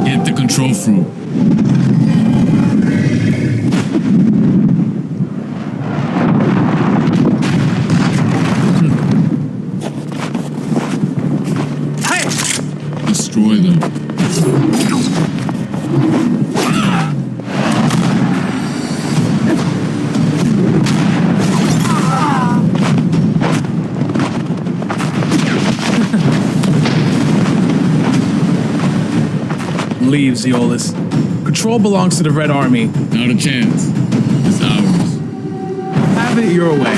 Get the control fruit. Destroy them. Leave, Zeolus. Control belongs to the Red Army. Not a chance. It's ours. Have it your way.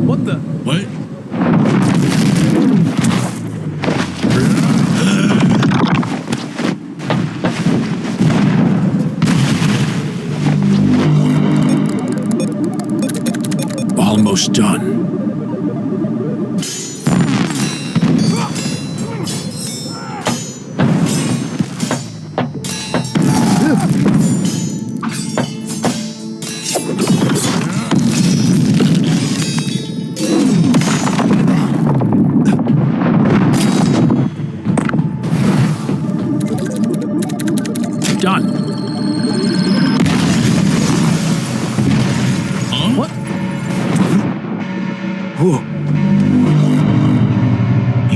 What the? What? Almost done. Done. Huh? What? Whoa.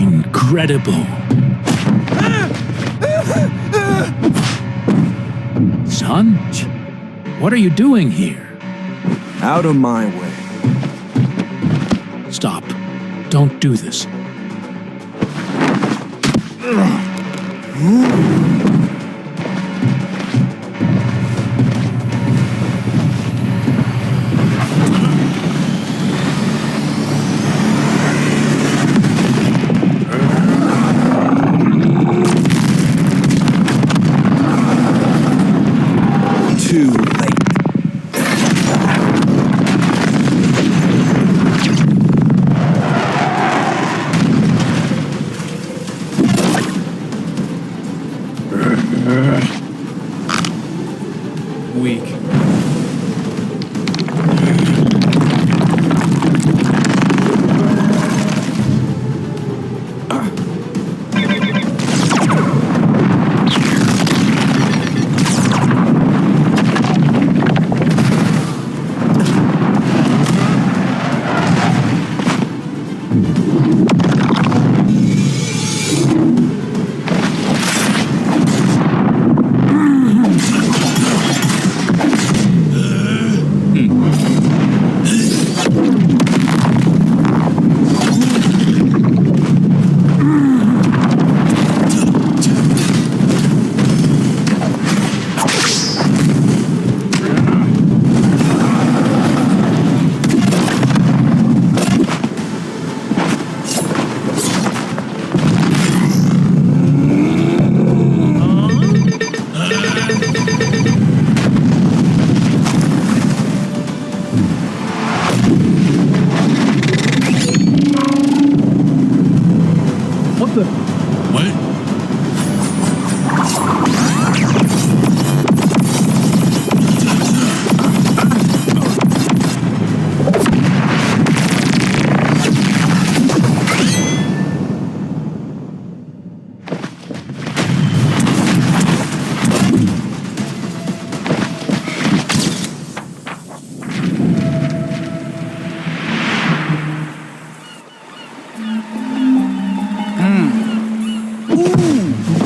Incredible. Son, what are you doing here? Out of my way. Stop. Don't do this. Too late. Weak. What the? What?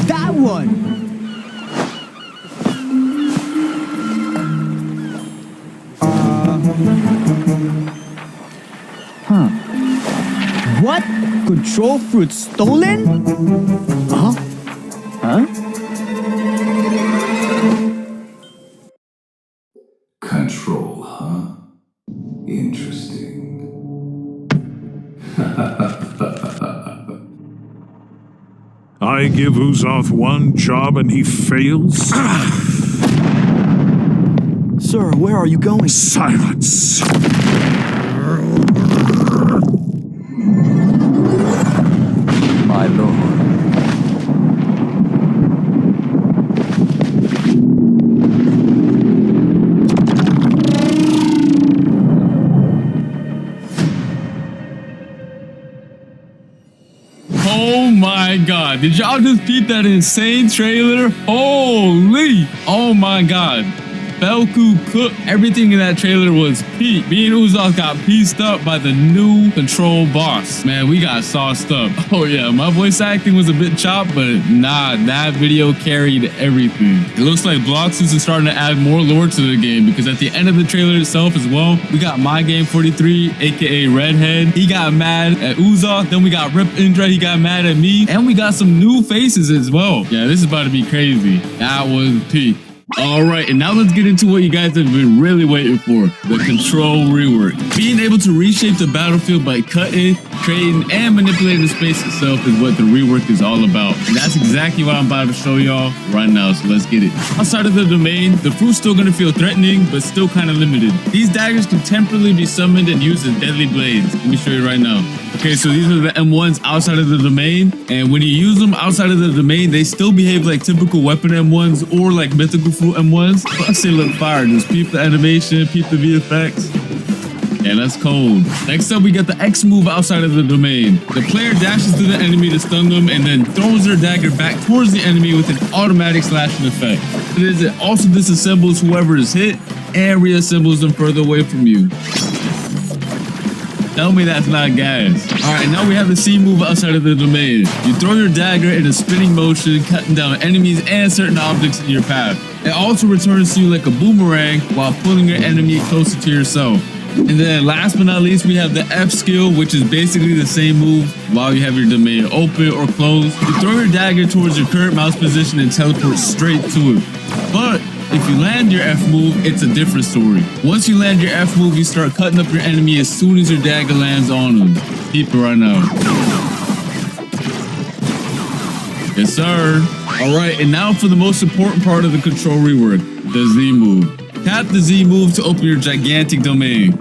That one! What? Control fruit stolen? Huh? Huh? Control, huh? Interesting. I give Uzoth one job and he fails? Sir, where are you going? Silence. My lord. Oh my god. Did y'all just peep that insane trailer? Holy. Oh my god. Belku cooked. Everything in that trailer was peak. Me and Uzak got pieced up by the new control boss. Man, we got sauced up. Oh yeah, my voice acting was a bit chopped, but nah, that video carried everything. It looks like Bloxus is starting to add more lore to the game, because at the end of the trailer itself as well, we got My Game 43, aka Redhead. He got mad at Uzak. Then we got Rip Indra. He got mad at me. And we got some new faces as well. Yeah, this is about to be crazy. That was peak. All right, and now let's get into what you guys have been really waiting for, the control rework. Being able to reshape the battlefield by cutting, creating, and manipulating the space itself is what the rework is all about. And that's exactly what I'm about to show y'all right now, so let's get it. Outside of the domain, the fruit's still gonna feel threatening, but still kind of limited. These daggers can temporarily be summoned and used as deadly blades. Let me show you right now. Okay, so these are the M1s outside of the domain, and when you use them outside of the domain, they still behave like typical weapon M1s or like mythical fruit M1s. Plus they look fire. Just peep the animation, peep the VFX. Yeah, that's cold. Next up, we got the X move outside of the domain. The player dashes to the enemy to stun them and then throws their dagger back towards the enemy with an automatic slashing effect. It also disassembles whoever is hit and reassembles them further away from you. Tell me that's not gas. Alright, now we have the C move outside of the domain. You throw your dagger in a spinning motion, cutting down enemies and certain objects in your path. It also returns to you like a boomerang while pulling your enemy closer to yourself. And then last but not least, we have the F skill, which is basically the same move while you have your domain open or closed. You throw your dagger towards your current mouse position and teleport straight to it. But if you land your F move, it's a different story. Once you land your F move, you start cutting up your enemy as soon as your dagger lands on them. Keep it right now. Yes, sir. All right, and now for the most important part of the control rework, the Z move. Tap the Z move to open your gigantic domain.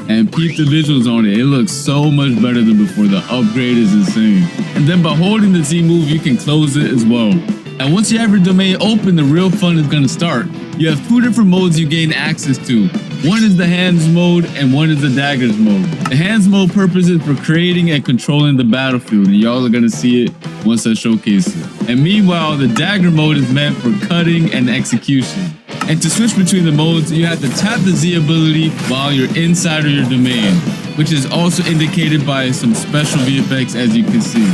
And peep the visuals on it. It looks so much better than before. The upgrade is insane. And then by holding the Z move, you can close it as well. And once you have your domain open, the real fun is going to start. You have two different modes you gain access to. One is the hands mode and one is the daggers mode. The hands mode purpose is for creating and controlling the battlefield, and y'all are going to see it once I showcase it. And meanwhile, the dagger mode is meant for cutting and execution. And to switch between the modes, you have to tap the Z ability while you're inside of your domain, which is also indicated by some special VFX as you can see.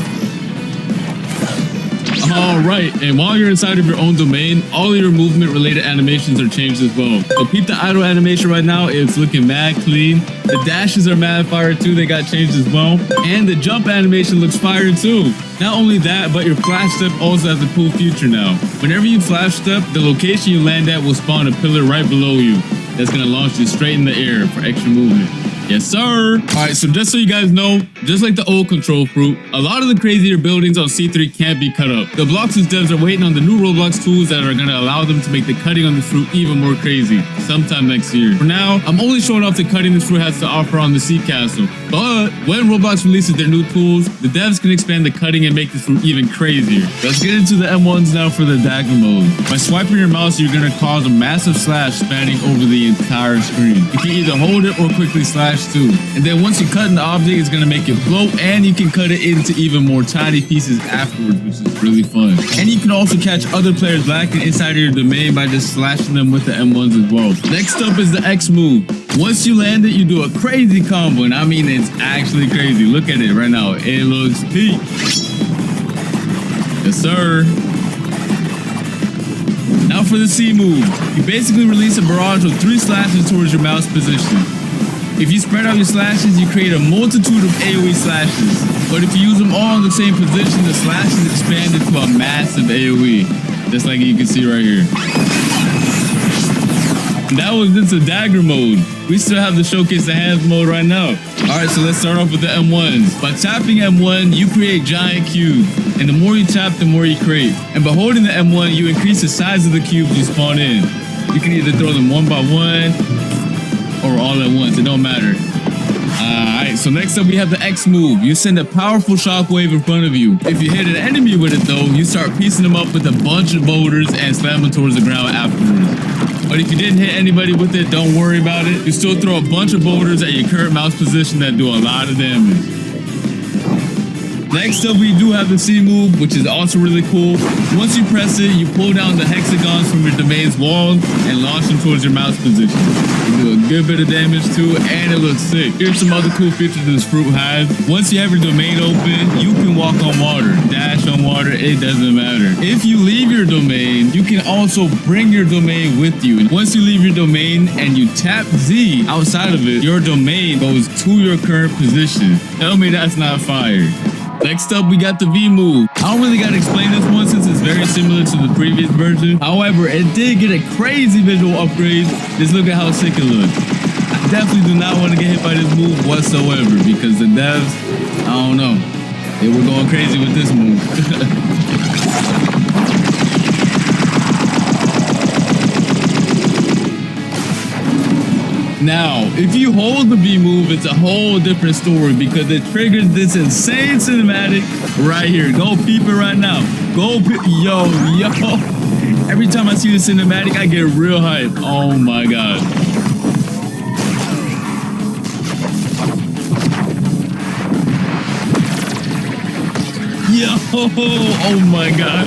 Alright, and while you're inside of your own domain, all of your movement related animations are changed as well. So peep the idle animation right now, it's looking mad clean. The dashes are mad fire too, they got changed as well. And the jump animation looks fire too. Not only that, but your flash step also has a cool feature now. Whenever you flash step, the location you land at will spawn a pillar right below you. That's gonna launch you straight in the air for extra movement. Yes, sir. Alright, so just so you guys know, just like the old control fruit, a lot of the crazier buildings on C3 can't be cut up. The Bloxus devs are waiting on the new Roblox tools that are going to allow them to make the cutting on the fruit even more crazy sometime next year. For now, I'm only showing off the cutting this fruit has to offer on the Sea Castle. But when Roblox releases their new tools, the devs can expand the cutting and make this fruit even crazier. Let's get into the M1s now for the dagger mode. By swiping your mouse, you're going to cause a massive slash spanning over the entire screen. You can either hold it or quickly slash too. And then once you cut an object, it's going to make it float, and you can cut it into even more tiny pieces afterwards, which is really fun. And you can also catch other players lacking inside of your domain by just slashing them with the M1s as well. Next up is the X move. Once you land it, you do a crazy combo, and I mean it's actually crazy. Look at it right now. It looks peak. Yes, sir. Now for the C move. You basically release a barrage of 3 slashes towards your mouse position. If you spread out your slashes, you create a multitude of AoE slashes. But if you use them all in the same position, the slashes expand into a massive AoE. Just like you can see right here. And that was just a dagger mode. We still have to showcase the hands mode right now. Alright, so let's start off with the M1s. By tapping M1, you create giant cubes. And the more you tap, the more you create. And by holding the M1, you increase the size of the cubes you spawn in. You can either throw them one by one or all at once. It don't matter. Alright, so next up we have the X move. You send a powerful shockwave in front of you. If you hit an enemy with it though, you start piecing them up with a bunch of boulders and slam them towards the ground afterwards. But if you didn't hit anybody with it, don't worry about it. You still throw a bunch of boulders at your current mouse position that do a lot of damage. Next up, we do have the C move, which is also really cool. Once you press it, you pull down the hexagons from your domain's wall and launch them towards your mouse position. You do a good bit of damage too, and it looks sick. Here's some other cool features this fruit has. Once you have your domain open, you can walk on water, dash on water, it doesn't matter. If you leave your domain, you can also bring your domain with you. And once you leave your domain and you tap Z outside of it, your domain goes to your current position. Tell me that's not fire. Next up, we got the V move. I don't really gotta explain this one since it's very similar to the previous version. However, it did get a crazy visual upgrade. Just look at how sick it looks. I definitely do not want to get hit by this move whatsoever because the devs, I don't know, they were going crazy with this move. Now, if you hold the V move, it's a whole different story because it triggers this insane cinematic right here. Go peep it right now. Go peep. Yo. Every time I see the cinematic, I get real hype. Oh my God. Yo, oh my God.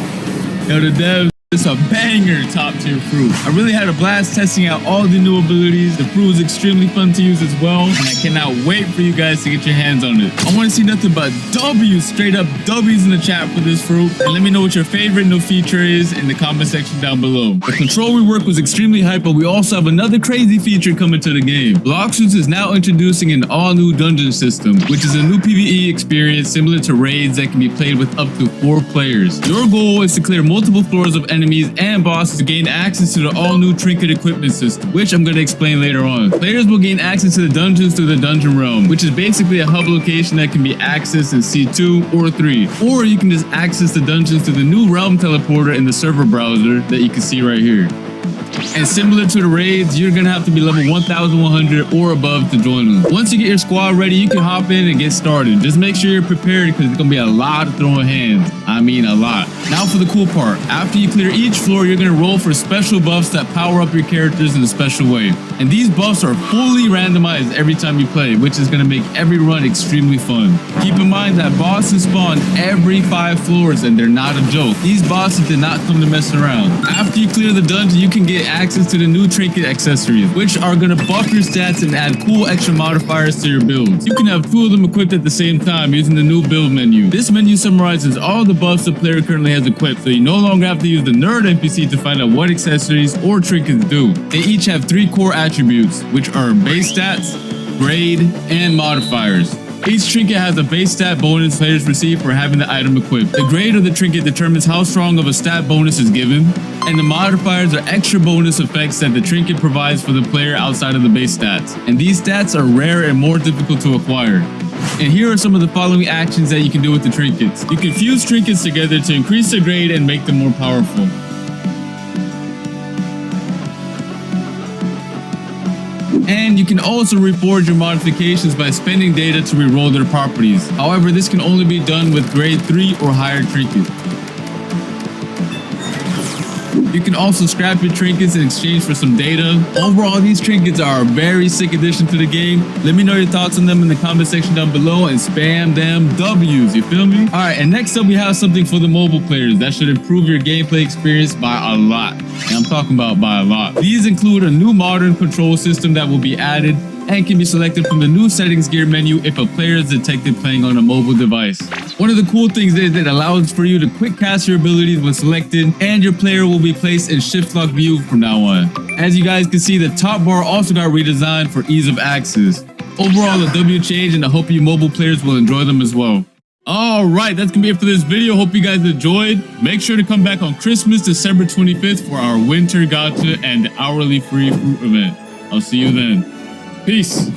Yo, the devs. It's a banger top tier fruit. I really had a blast testing out all the new abilities. The fruit was extremely fun to use as well, and I cannot wait for you guys to get your hands on it. I want to see nothing but W's, straight up W's in the chat for this fruit. And let me know what your favorite new feature is in the comment section down below. The control rework was extremely hype, but we also have another crazy feature coming to the game. Bloxus is now introducing an all-new dungeon system, which is a new PvE experience similar to raids that can be played with up to 4 players. Your goal is to clear multiple floors of enemies and bosses to gain access to the all-new trinket equipment system, which I'm going to explain later on. Players will gain access to the dungeons through the dungeon realm, which is basically a hub location that can be accessed in C2 or 3. Or you can just access the dungeons through the new realm teleporter in the server browser that you can see right here. And similar to the raids, you're gonna have to be level 1100 or above to join them. Once you get your squad ready, you can hop in and get started. Just make sure you're prepared because it's gonna be a lot of throwing hands. I mean a lot. Now for the cool part. After you clear each floor, you're gonna roll for special buffs that power up your characters in a special way. And these buffs are fully randomized every time you play, which is gonna make every run extremely fun. Keep in mind that bosses spawn every 5 floors and they're not a joke. These bosses did not come to mess around. After you clear the dungeon, you can get access to the new trinket accessories, which are going to buff your stats and add cool extra modifiers to your builds. You can have 2 of them equipped at the same time using the new build menu. This menu summarizes all the buffs the player currently has equipped, so you no longer have to use the nerd NPC to find out what accessories or trinkets do. They each have 3 core attributes, which are base stats, grade, and modifiers. Each trinket has a base stat bonus players receive for having the item equipped. The grade of the trinket determines how strong of a stat bonus is given, and the modifiers are extra bonus effects that the trinket provides for the player outside of the base stats. And these stats are rare and more difficult to acquire. And here are some of the following actions that you can do with the trinkets. You can fuse trinkets together to increase their grade and make them more powerful. And you can also reforge your modifications by spending data to reroll their properties. However, this can only be done with grade 3 or higher trinkets. You can also scrap your trinkets in exchange for some data. Overall, these trinkets are a very sick addition to the game. Let me know your thoughts on them in the comment section down below and spam them W's, you feel me? Alright, and next up we have something for the mobile players that should improve your gameplay experience by a lot. And I'm talking about by a lot. These include a new modern control system that will be added and can be selected from the new settings gear menu if a player is detected playing on a mobile device. One of the cool things is that it allows for you to quick cast your abilities when selected, and your player will be placed in shift lock view from now on. As you guys can see, the top bar also got redesigned for ease of access. Overall, a W change, and I hope you mobile players will enjoy them as well. Alright, that's gonna be it for this video. Hope you guys enjoyed. Make sure to come back on Christmas, December 25th for our winter gacha and hourly free fruit event. I'll see you then. Peace.